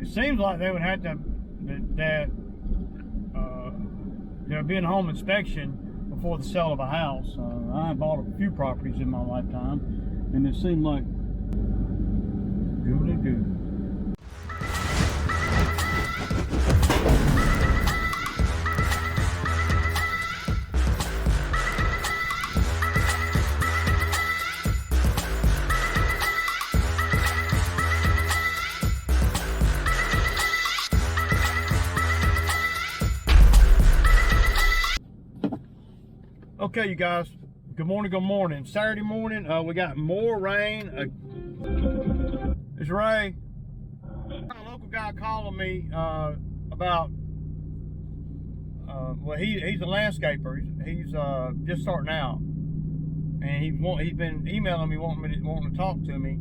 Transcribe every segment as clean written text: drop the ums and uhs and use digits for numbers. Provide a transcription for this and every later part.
it seems like they would have to there'll be a home inspection before the sale of a house. I bought a few properties in my lifetime, and it seemed like good and good. Okay, you guys, good morning. Saturday morning, we got more rain. It's Ray. A local guy calling me about, well, he's a landscaper. He's just starting out, and he's been emailing me wanting to talk to me,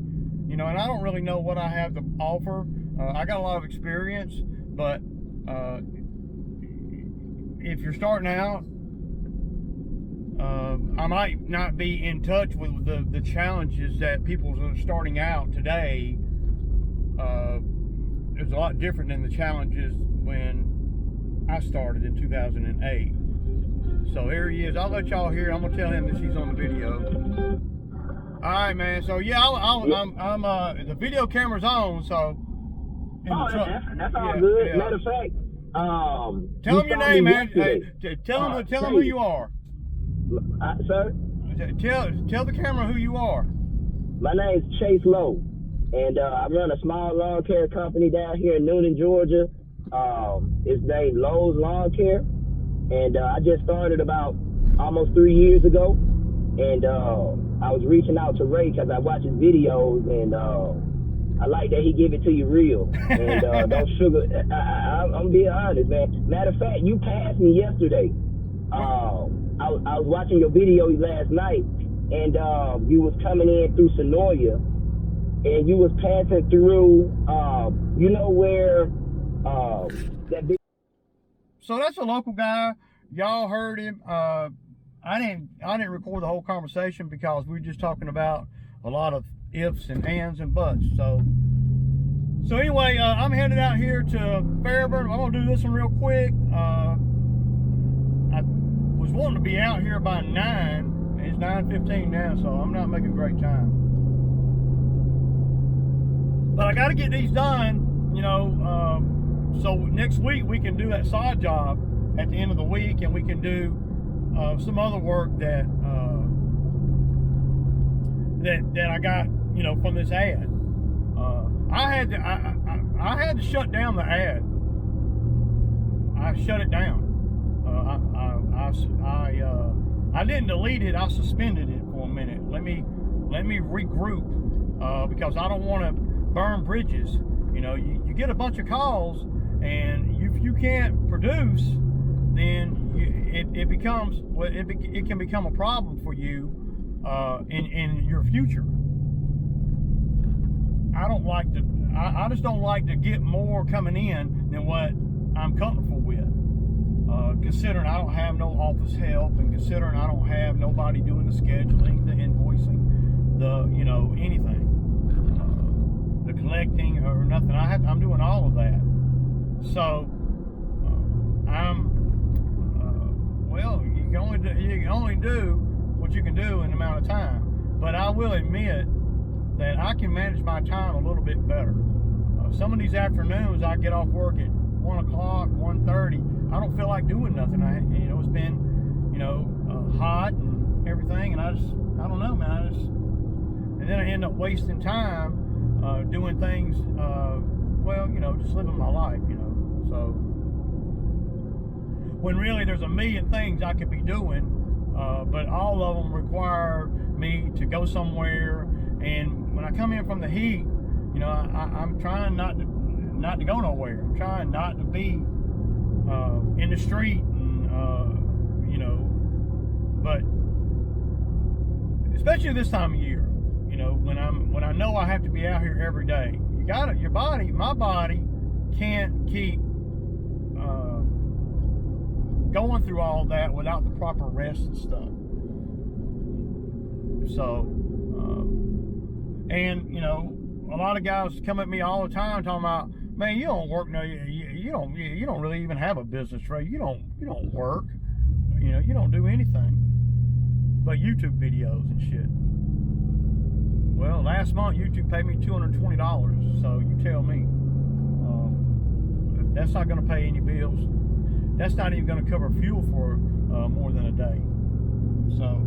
you know. And I don't really know what I have to offer. I got a lot of experience, but if you're starting out, I might not be in touch with the challenges that people that are starting out today. It's a lot different than the challenges when I started in 2008. So here he is. I'll let y'all hear. I'm gonna tell him that he's on the video. All right, man. So yeah, I'm the video camera's on. So that's all good. Yeah. Matter of fact, tell him your name, man. Hey, tell him who you are. Sir? Tell the camera who you are. My name's Chase Lowe, and I run a small lawn care company down here in Noonan, Georgia. It's named Lowe's Lawn Care, and I just started about almost 3 years ago, and I was reaching out to Ray because I watch his videos, and I like that he give it to you real, and don't sugar. I'm being honest, man. Matter of fact, you passed me yesterday. I was watching your video last night, and you was coming in through Sonoya, and you was passing through, you know where that big. So that's a local guy. Y'all heard him. I didn't record the whole conversation because we were just talking about a lot of ifs and ands and buts. So anyway, I'm headed out here to Fairburn. I'm gonna do this one real quick. I was wanting to be out here by 9. It's 9:15 now, so I'm not making great time. But I got to get these done, you know. So next week we can do that side job at the end of the week, and we can do some other work that that I got, you know, from this ad. I had to shut down the ad. I shut it down. I didn't delete it. I suspended it for a minute. Let me regroup because I don't want to burn bridges. You know, you get a bunch of calls, and if you can't produce, then it becomes, well, it can become a problem for you in your future. I just don't like to get more coming in than what I'm comfortable with. Considering I don't have no office help, and considering I don't have nobody doing the scheduling, the invoicing, the, you know, anything, the collecting or nothing. I'm doing all of that. So well, you can only do what you can do in the amount of time. But I will admit that I can manage my time a little bit better. Some of these afternoons I get off work at 1 o'clock, 1:30. I don't feel like doing nothing. You know, it's been, you know, hot and everything, and I don't know, man. And then I end up wasting time doing things. Well, you know, just living my life, you know. So when really there's a million things I could be doing, but all of them require me to go somewhere. And when I come in from the heat, you know, I'm trying not to go nowhere. I'm trying not to be in the street, and you know, but especially this time of year, you know, when I know I have to be out here every day. My body can't keep going through all that without the proper rest and stuff. So, and you know, a lot of guys come at me all the time talking about, Man, you don't work. No, you don't really even have a business, right? You don't work. You know, you don't do anything but YouTube videos and shit. Well, last month YouTube paid me $220. So you tell me. That's not going to pay any bills. That's not even going to cover fuel for more than a day. So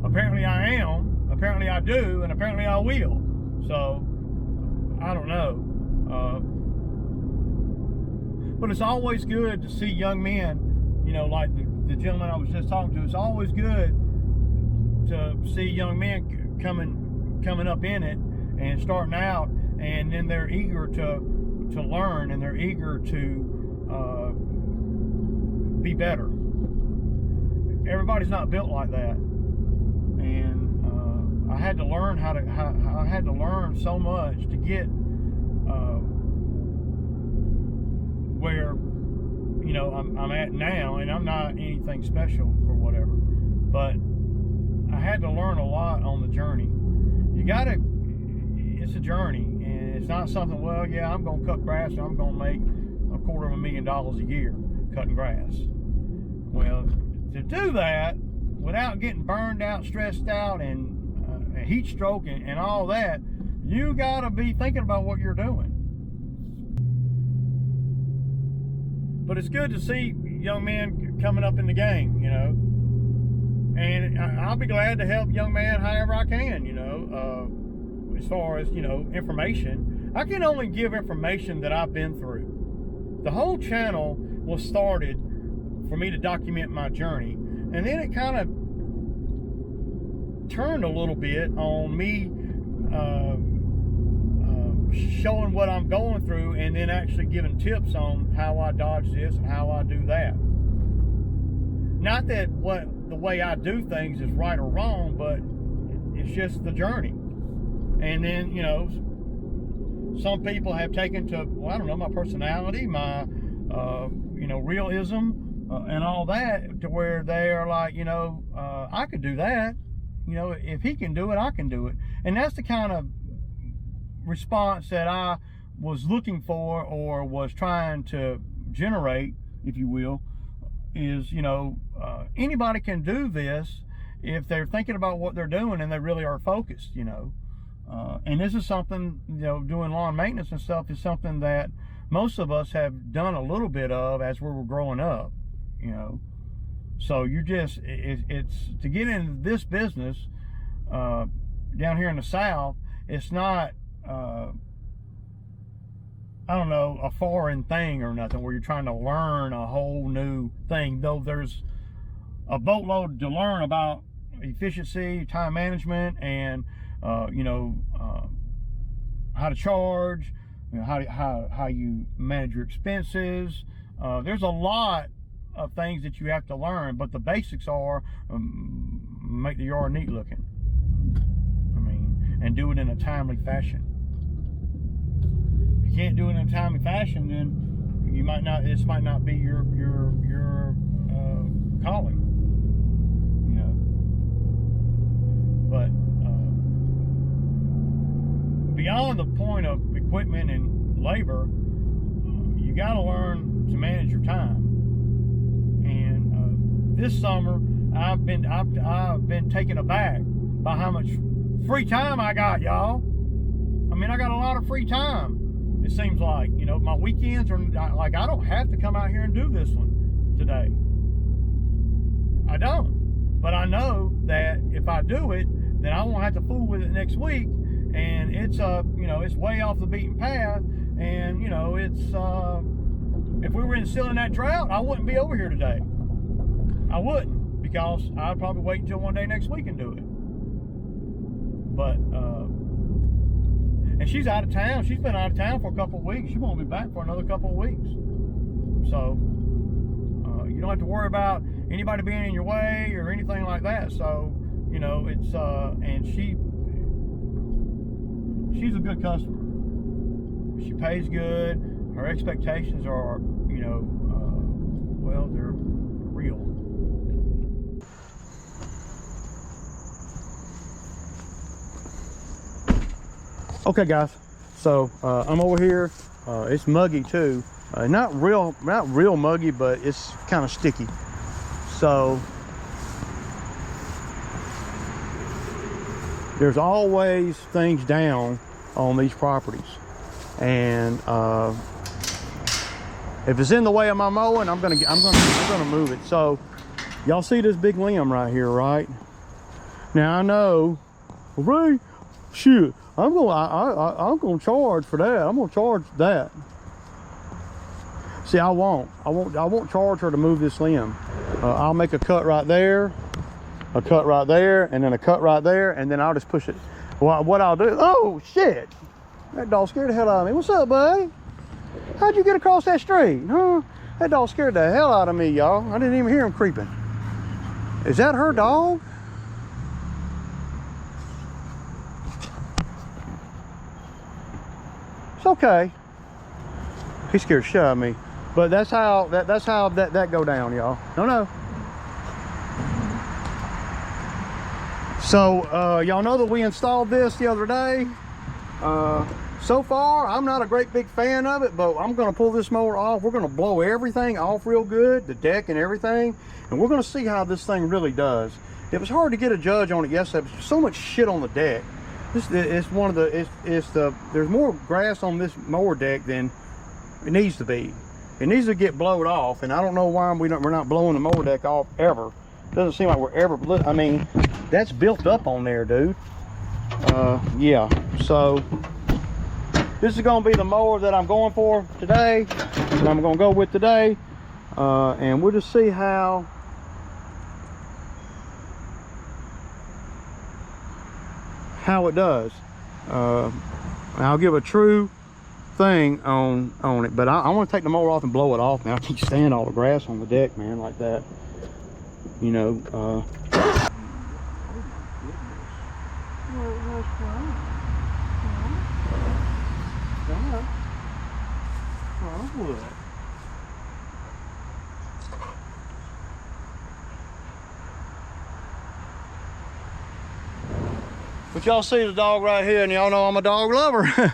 apparently I am. Apparently I do, and apparently I will. So I don't know. But it's always good to see young men, you know, like the gentleman I was just talking to. It's always good to see young men coming up in it and starting out, and then they're eager to learn, and they're eager to be better. Everybody's not built like that, and I had to learn I had to learn so much to get where, you know, I'm at now, and I'm not anything special or whatever, but I had to learn a lot on the journey. It's a journey, and it's not something, well, yeah, I'm gonna cut grass and I'm gonna make $250,000 a year cutting grass. Well, to do that without getting burned out, stressed out, and heat stroke and all that, you gotta be thinking about what you're doing. But it's good to see young men coming up in the game, you know, and I'll be glad to help young men however I can, you know. As far as, you know, information, I can only give information that I've been through. The whole channel was started for me to document my journey, and then it kind of turned a little bit on me showing what I'm going through, and then actually giving tips on how I dodge this and how I do that. Not that the way I do things is right or wrong, but it's just the journey. And then, you know, some people have taken to, well, I don't know, my personality, my, you know, realism, and all that, to where they are like, you know, I could do that. You know, if he can do it, I can do it. And that's the kind of response that I was looking for, or was trying to generate, if you will, is, you know, anybody can do this if they're thinking about what they're doing and they really are focused, you know. And this is something, you know, doing lawn maintenance and stuff is something that most of us have done a little bit of as we were growing up, you know. So you just, it's to get into this business down here in the South, it's not, I don't know, a foreign thing or nothing where you're trying to learn a whole new thing, though there's a boatload to learn about efficiency, time management, and you know, how to charge, you know, how you manage your expenses. There's a lot of things that you have to learn, but the basics are make the yard neat looking. I mean, and do it in a timely fashion. If you can't do it in a timely fashion, then you might not. This might not be your calling. You know, but beyond the point of equipment and labor, you got to learn to manage your time. And this summer, I've been taken aback by how much free time I got, y'all. I mean, I got a lot of free time. It seems like, you know, my weekends are like, I don't have to come out here and do this one today. I don't. But I know that if I do it, then I won't have to fool with it next week. And it's you know, it's way off the beaten path. And you know, it's if we were still in that drought, I wouldn't be over here today. I wouldn't, because I'd probably wait until one day next week and do it. But and she's out of town. She's been out of town for a couple of weeks. She won't be back for another couple of weeks. So you don't have to worry about anybody being in your way or anything like that. So you know, it's and she's a good customer. She pays good. Her expectations are, you know, well, they're real. Okay, guys. So I'm over here. It's muggy too. Not real muggy, but it's kind of sticky. So there's always things down on these properties, and if it's in the way of my mowing, I'm gonna move it. So y'all see this big limb right here, right? Now I know, Ray, shit, I'm gonna charge for that. I'm gonna charge that. See, I won't charge her to move this limb. I'll make a cut right there, a cut right there, and then a cut right there, and then I'll just push it. Well, what I'll do, oh shit, that dog scared the hell out of me. What's up, buddy? How'd you get across that street, huh? That dog scared the hell out of me, y'all. I didn't even hear him creeping. Is that her dog? It's okay. He scared the shit out of me. But that's how that go down, y'all. No. So y'all know that we installed this the other day. So far, I'm not a great big fan of it, but I'm gonna pull this mower off. We're gonna blow everything off real good, the deck and everything, and we're gonna see how this thing really does. It was hard to get a judge on it yesterday. There's so much shit on the deck. There's more grass on this mower deck than it needs to be. It needs to get blowed off, and I don't know why we're not blowing the mower deck off ever. Doesn't seem like we're ever. I mean, that's built up on there, dude. Yeah. So this is gonna be the mower that I'm going for today, and I'm gonna go with today, and we'll just see how it does. I'll give a true thing on it, but I want to take the mower off and blow it off, man. I can't stand all the grass on the deck, man, like that, you know. But y'all see the dog right here, and y'all know I'm a dog lover.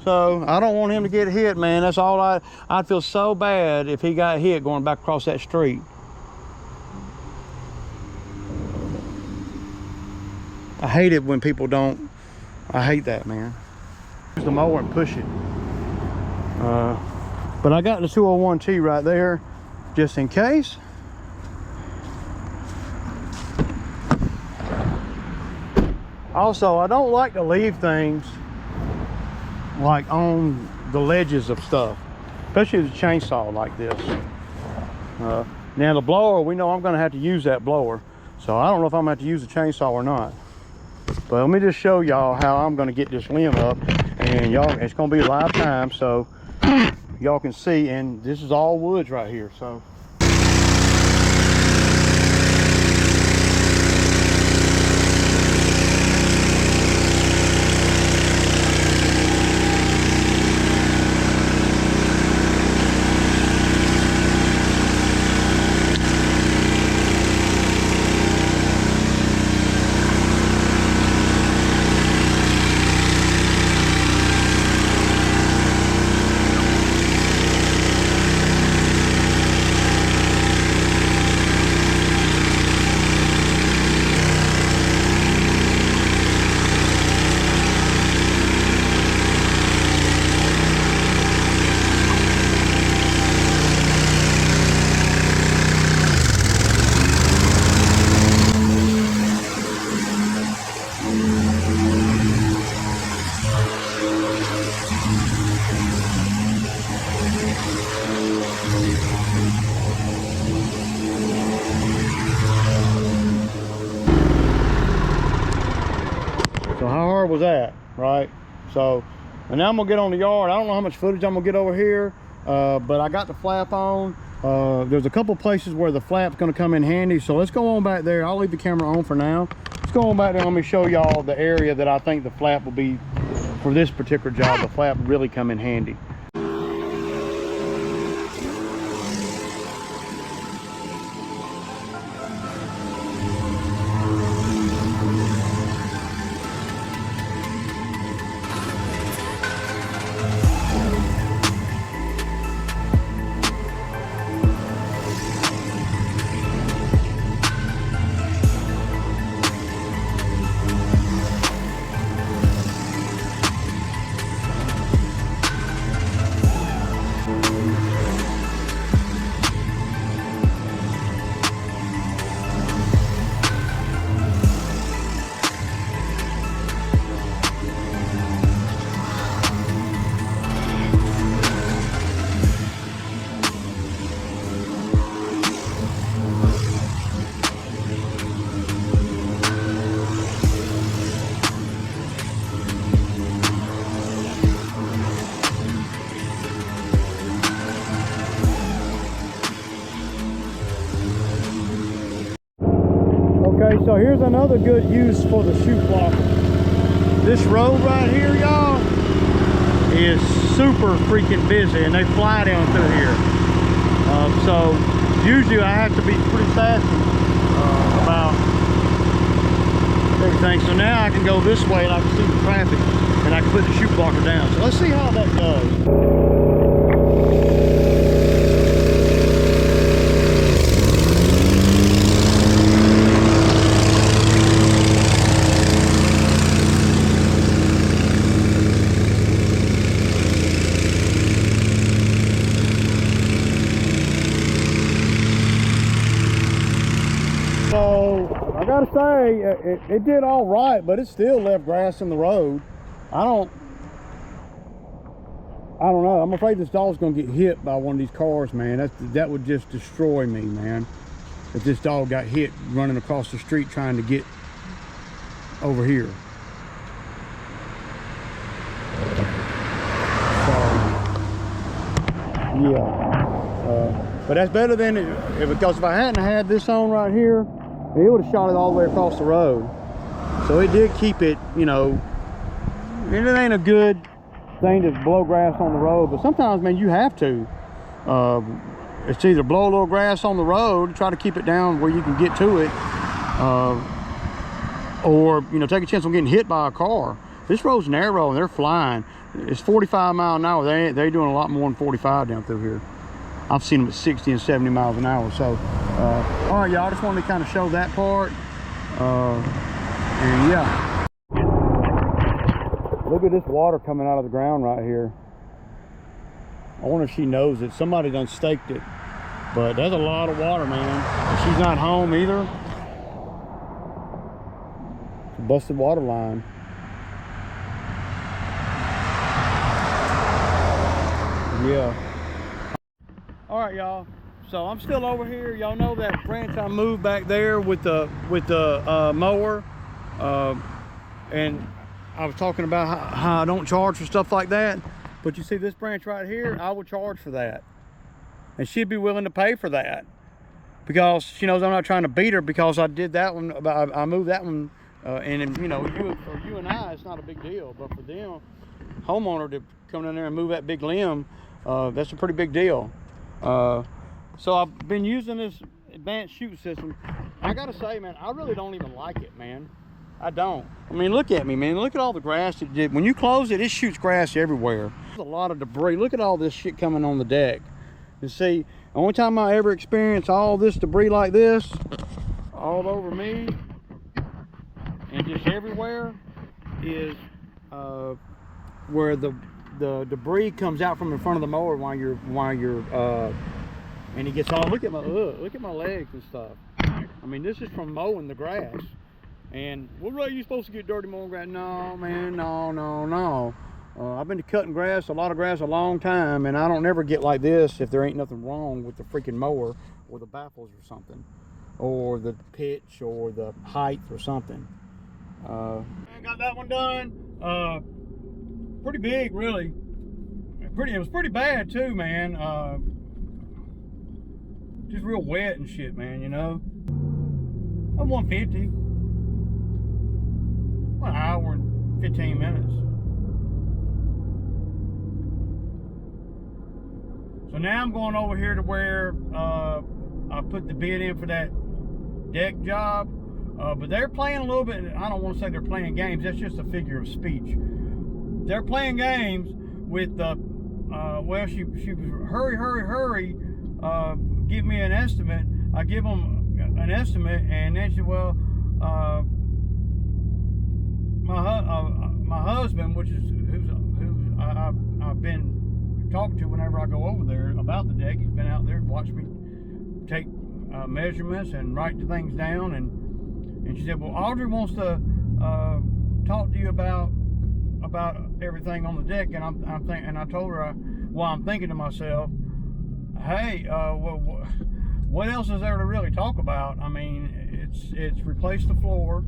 So I don't want him to get hit, man. That's all. I'd feel so bad if he got hit going back across that street. I hate it when people don't. I hate that, man. Use the mower and push it. But I got the 201T right there, just in case. Also, I don't like to leave things like on the ledges of stuff, especially with a chainsaw like this. Now the blower, we know I'm going to have to use that blower, so I don't know if I'm going to have to use a chainsaw or not. But let me just show y'all how I'm going to get this limb up, and y'all, it's going to be live time, so y'all can see. And this is all woods right here, so. So how hard was that, right? So, and now I'm gonna get on the yard. I don't know how much footage I'm gonna get over here, but I got the flap on. There's a couple places where the flap's gonna come in handy. So let's go on back there. I'll leave the camera on for now. Let's go on back there. Let me show y'all the area that I think the flap will be for this particular job. The flap really come in handy. so here's another good use for the chute blocker. This road right here, y'all, is super freaking busy, and they fly down through here. So usually I have to be pretty sassy about everything. So now I can go this way and I can see the traffic, and I can put the chute blocker down. So let's see how that does. So I gotta say, it did all right, but it still left grass in the road. I don't know. I'm afraid this dog's gonna get hit by one of these cars, man. That would just destroy me, man. If this dog got hit running across the street trying to get over here. So, yeah. But that's better than because if I hadn't had this on right here, it would have shot it all the way across the road. So it did keep it, you know. It ain't a good thing to blow grass on the road, but sometimes, man, you have to. It's either blow a little grass on the road, try to keep it down where you can get to it, or, you know, take a chance on getting hit by a car. This road's narrow and they're flying. It's 45 miles an hour. They're doing a lot more than 45 down through here. I've seen them at 60 and 70 miles an hour. So, all right, y'all, I just wanted to kind of show that part. And yeah. Look at this water coming out of the ground right here. I wonder if she knows it. Somebody done staked it. But there's a lot of water, man. She's not home either. It's a busted water line. Yeah. All right, y'all, so I'm still over here. Y'all know that branch I moved back there with the mower, and I was talking about how I don't charge for stuff like that. But you see this branch right here, I would charge for that, and she'd be willing to pay for that because she knows I'm not trying to beat her, because I did that one. I moved that one, and you know, you and I, it's not a big deal, but for them homeowner to come in there and move that big limb, that's a pretty big deal. So I've been using this advanced chute system. I gotta say, man, I really don't even like it, man. I don't. I mean, look at me, man. Look at all the grass it did. When you close it, it shoots grass everywhere. There's a lot of debris. Look at all this shit coming on the deck. And see, the only time I ever experienced all this debris like this all over me and just everywhere is where the debris comes out from in front of the mower while you're and it gets all, look at my legs and stuff. I mean, this is from mowing the grass. And what are you supposed to get dirty mowing grass? No, man, no. I've been cutting grass, a lot of grass, a long time, and I don't never get like this if there ain't nothing wrong with the freaking mower or the baffles or something, or the pitch or the height or something. I got that one done. Pretty big, really. It was pretty bad too, man. Just real wet and shit, man, you know. I'm 150. 1 hour and 15 minutes. So now I'm going over here to where I put the bid in for that deck job. But they're playing a little bit, I don't want to say they're playing games, that's just a figure of speech. They're playing games with the, well, she was hurry, give me an estimate. I give them an estimate, and then she, well, my husband, which is who's I've been talking to whenever I go over there about the deck. He's been out there to watch me take measurements and write the things down, and she said, well, Audrey wants to talk to you about everything on the deck. And I'm thinking, and I told her, well, I'm thinking to myself, hey, well, what else is there to really talk about? I mean, it's replaced the floor.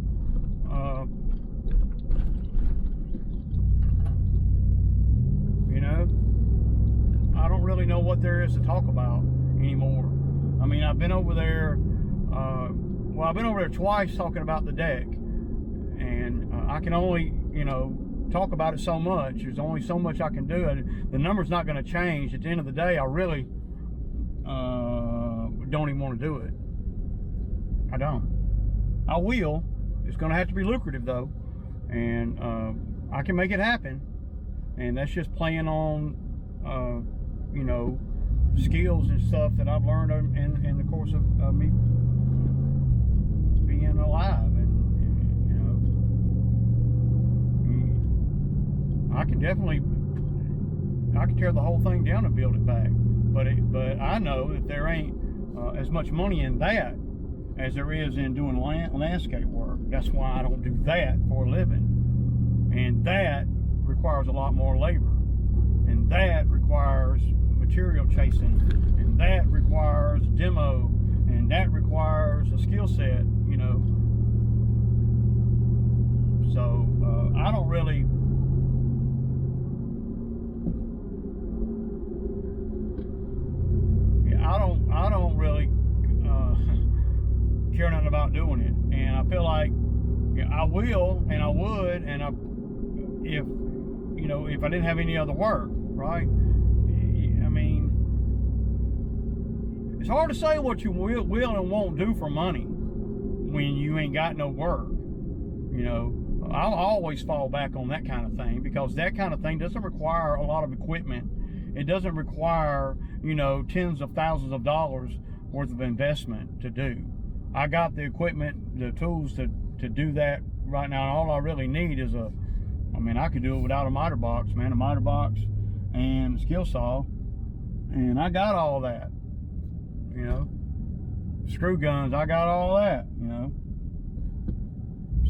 You know, I don't really know what there is to talk about anymore. I mean, I've been over there Well, I've been over there twice talking about the deck, and I can only, talk about it so much. There's only so much I can do, and the number's not going to change. At the end of the day, I really don't even want to do it. I don't. I will. It's going to have to be lucrative though, and I can make it happen. And that's just playing on, skills and stuff that I've learned in the course of me being alive. And I can tear the whole thing down and build it back. But I know that there ain't as much money in that as there is in doing landscape work. That's why I don't do that for a living. And that requires a lot more labor. And that requires material chasing. And that requires demo. And that requires a skill set, So I don't really... I don't really care nothing about doing it, and I feel like I will, and I would, and if I didn't have any other work, right? I mean, it's hard to say what you will and won't do for money when you ain't got no work. I'll always fall back on that kind of thing, because that kind of thing doesn't require a lot of equipment. It doesn't require, tens of thousands of dollars worth of investment to do. I got the equipment, the tools to do that right now. All I really need is I could do it without a miter box, man, a miter box and a skill saw. And I got all that, screw guns, I got all that,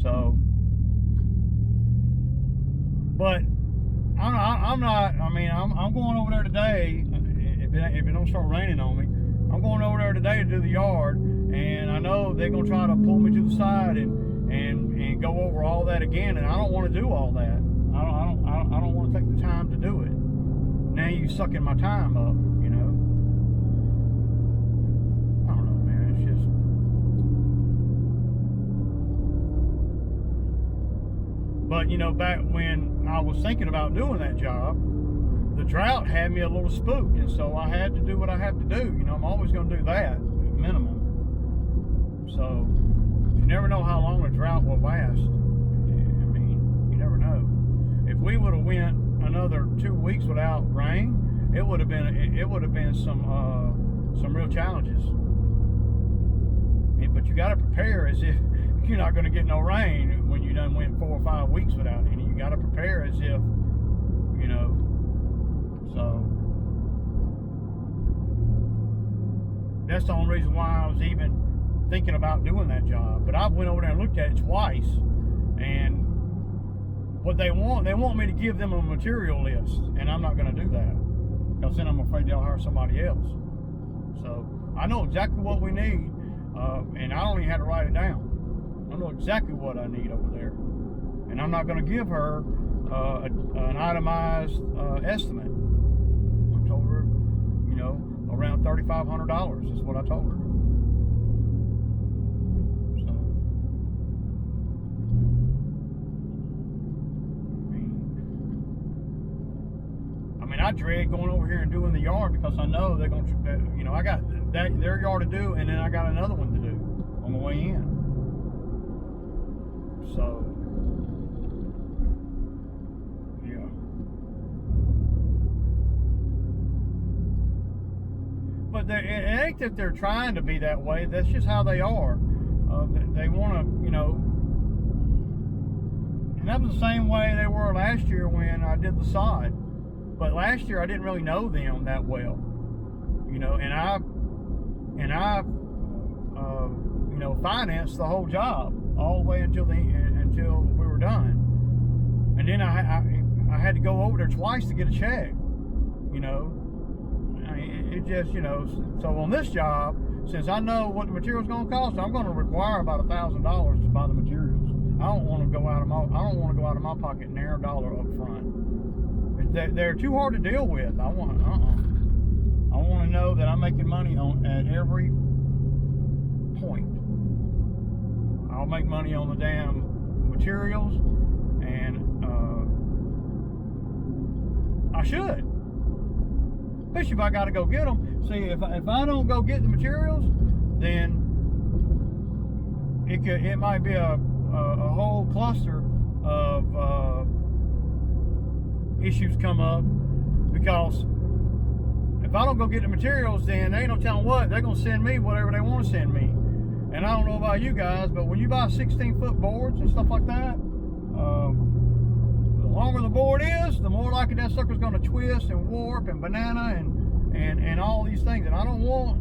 So, but I'm going over there today. If it don't start raining on me, I'm going over there today to do the yard, and I know they're gonna try to pull me to the side and go over all that again, and I don't want to do all that. I don't want to take the time to do it. Now you sucking my time up, I don't know, man. It's just. But back when I was thinking about doing that job, the drought had me a little spooked, and so I had to do what I have to do. I'm always going to do that, minimum. So you never know how long a drought will last. You never know. If we would have went another 2 weeks without rain, it would have been some real challenges. But you got to prepare as if you're not going to get no rain when you done went 4 or 5 weeks without any. You got to prepare as if, so that's the only reason why I was even thinking about doing that job. But I went over there and looked at it twice, and what they want me to give them a material list, and I'm not going to do that, because then I'm afraid they'll hire somebody else. So I know exactly what we need, and I don't even have to write it down. I know exactly what I need over there, and I'm not going to give her an itemized estimate. I told her, around $3,500 is what I told her. So, I dread going over here and doing the yard, because I know they're going to, I got their yard to do, and then I got another one to do on the way in. So, yeah. But it ain't that they're trying to be that way. That's just how they are. They want to, and that was the same way they were last year when I did the sod. But last year I didn't really know them that well, and I financed the whole job all the way until we were done, and then I had to go over there twice to get a check, it just, so on this job, since I know what the material's going to cost, I'm going to require about $1,000 to buy the materials. I don't want to go out of my pocket near a dollar up front. They're too hard to deal with. I want to know that I'm making money at every point. I'll make money on the damn materials, and I should. Especially if I got to go get them. See, if I don't go get the materials, then it might be a whole cluster of issues come up, because if I don't go get the materials, then they ain't no telling what they're gonna send me, whatever they want to send me. And I don't know about you guys, but when you buy 16-foot boards and stuff like that, the longer the board is, the more likely that sucker's gonna twist and warp and banana and all these things. And I don't want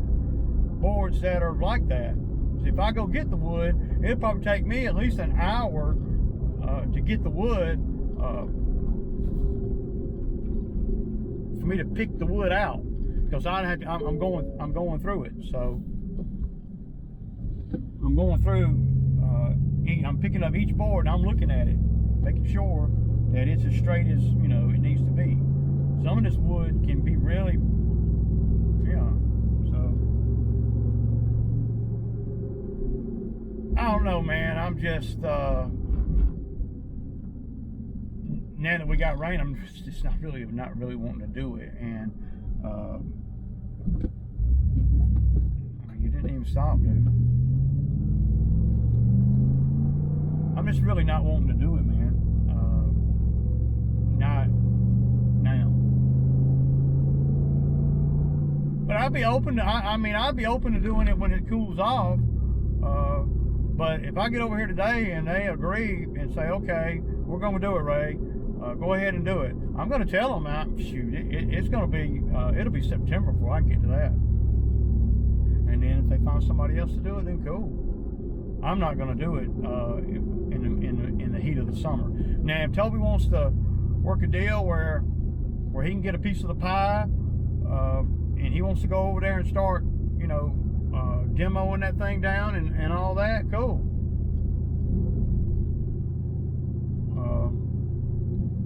boards that are like that. If I go get the wood, it'll probably take me at least an hour to get the wood, for me to pick the wood out, because I'm going through it. So I'm going through, I'm picking up each board and I'm looking at it, making sure that it's as straight as, you know, it needs to be. Some of this wood can be really, yeah, so I don't know, man. I'm just now that we got rain, I'm just not really wanting to do it. And you didn't even stop, dude. I'm just really not wanting to do it, man. Not now. But I'd be open to. I mean, I'd be open to doing it when it cools off. But if I get over here today and they agree and say, okay, we're going to do it, Ray, go ahead and do it, I'm going to tell them, shoot, it's going to be, it'll be September before I can get to that. And then if they find somebody else to do it, then cool. I'm not going to do it in the heat of the summer. Now, if Toby wants to work a deal where he can get a piece of the pie, and he wants to go over there and start, you know, demoing that thing down and all that, cool.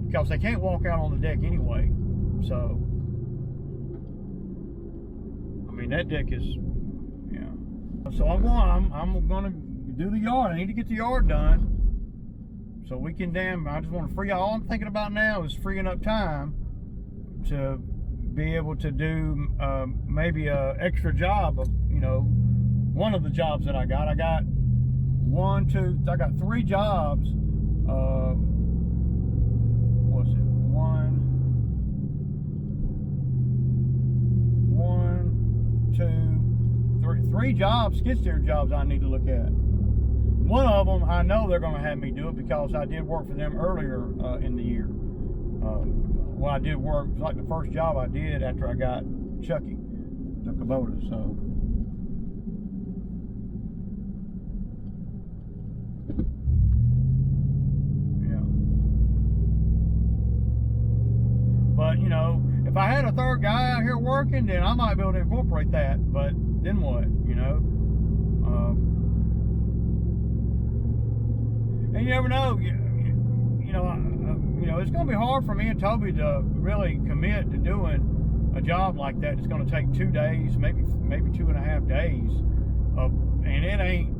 Because they can't walk out on the deck anyway. So, I mean, that deck is, yeah. So I'm going to do the yard. I need to get the yard done, so we can I just want to free, all I'm thinking about now is freeing up time to be able to do maybe a extra job of, you know, one of the jobs that I got. I got I got 3 jobs. What's it? 3 jobs, skid steer jobs I need to look at. One of them, I know they're going to have me do it because I did work for them earlier in the year. Well, I did work, it was like the first job I did after I got Chucky, the Kubota, so. Yeah. But, you know, if I had a third guy out here working, then I might be able to incorporate that, but then what, you know? And you never know, you know, it's going to be hard for me and Toby to really commit to doing a job like that. It's going to take 2 days, maybe 2.5 days, and it ain't,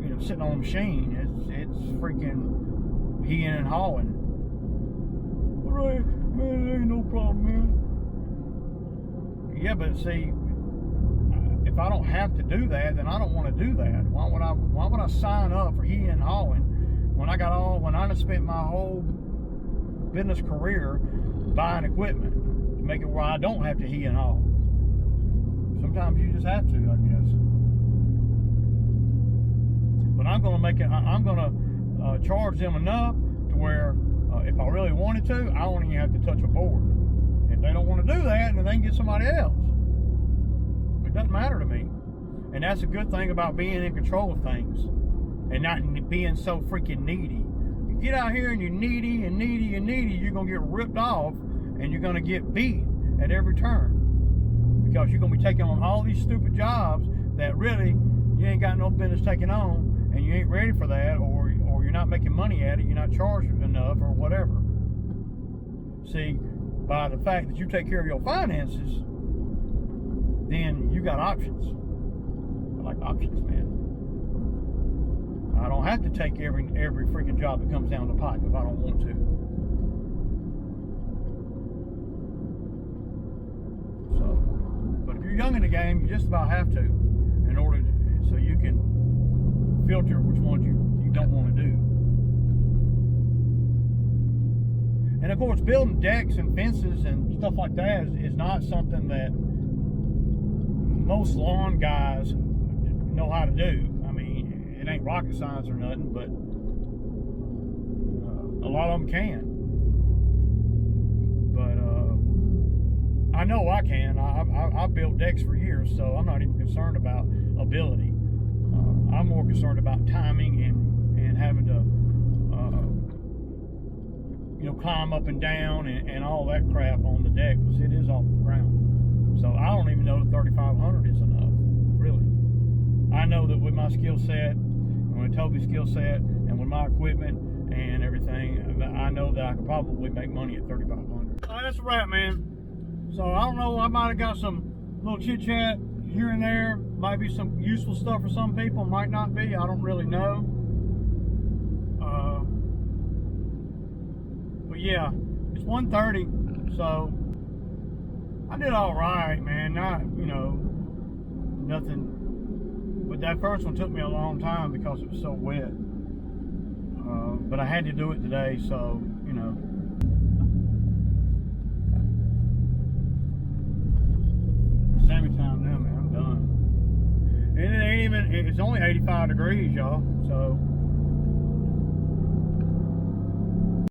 you know, sitting on a machine. It's freaking heeing and hauling. All right, man, there ain't no problem, man. Yeah, but see, if I don't have to do that, then I don't want to do that. Why would I sign up for heeing and hauling when I done spent my whole business career buying equipment to make it where I don't have to hee and haul? Sometimes you just have to, I guess. But I'm gonna charge them enough to where if I really wanted to, I won't even have to touch a board. If they don't want to do that, then they can get somebody else. It doesn't matter to me. And that's a good thing about being in control of things and not being so freaking needy. You get out here and you're needy and needy and needy, you're going to get ripped off and you're going to get beat at every turn, because you're going to be taking on all these stupid jobs that really you ain't got no business taking on, and you ain't ready for that, or you're not making money at it, you're not charged enough, or whatever. See, by the fact that you take care of your finances, then you got options. I like options, man. I don't have to take every freaking job that comes down the pipe if I don't want to. So, but if you're young in the game, you just about have to, in order to, so you can filter which ones you don't want to do. And of course, building decks and fences and stuff like that is not something that most lawn guys know how to do. I mean, it ain't rocket science or nothing, but a lot of them can. But I know I can. I've built decks for years, so I'm not even concerned about ability. I'm more concerned about timing and having to, climb up and down and all that crap on the deck, because it is off the ground. So I don't even know that 3,500 is enough, really. I know that with my skill set, and with Toby's skill set, and with my equipment and everything, I know that I could probably make money at 3,500. All right, that's a wrap, man. So I don't know, I might have got some little chit chat here and there. Might be some useful stuff for some people, might not be. I don't really know. But yeah, it's 1:30, so I did all right, man. Not, nothing. But that first one took me a long time because it was so wet. But I had to do it today, so, Sammy time now, man. I'm done. And it ain't even, it's only 85 degrees, y'all. So